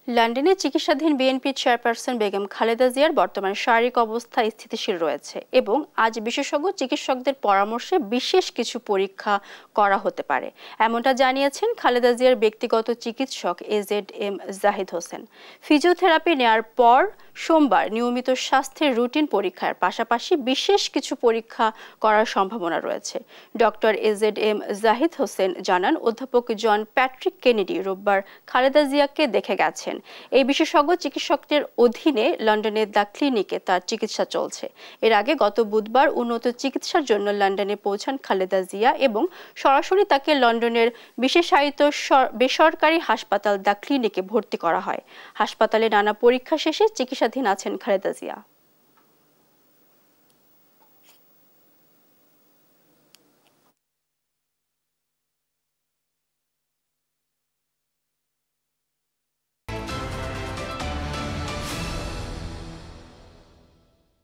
লন্ডনে চিকিৎসাধীন BNP chairperson Begum Khaleda জিয়ার বর্তমান শারীরিক অবস্থা স্থিতিশীল রয়েছে এবং আজ বিশেষজ্ঞ চিকিৎসকদের পরামর্শে বিশেষ কিছু পরীক্ষা করা হতে পারে, এমনটা জানিয়েছেন খালেদা জিয়ার ব্যক্তিগত চিকিৎসক এজেড-এম জাহিদ হোসেন। ফিজিওথেরাপি নেয়ার পর সোমবার নিয়মিত স্বাস্থ্যের রুটিন পরীক্ষার পাশাপাশি বিশেষ কিছু পরীক্ষা করার সম্ভাবনা রয়েছে। ডক্টর এজেড-এম জাহিদ হোসেন জানান, অধ্যাপক জন প্যাট্রিক কেনেডি রোববার খালেদা জিয়াকে দেখে গেছেন। এই বিশেষজ্ঞ চিকিৎসকদের অধীনে লন্ডনের দ্য ক্লিনিকে তার চিকিৎসা চলছে। এর আগে গত বুধবার উন্নত চিকিৎসার জন্য লন্ডনে পৌঁছান খালেদা জিয়া এবং সরাসরি তাকে লন্ডনের বিশেষায়িত বেসরকারি হাসপাতাল দ্য ক্লিনিকে ভর্তি করা হয়। হাসপাতালে নানা পরীক্ষা শেষে চিকিৎসাধীন আছেন খালেদা জিয়া।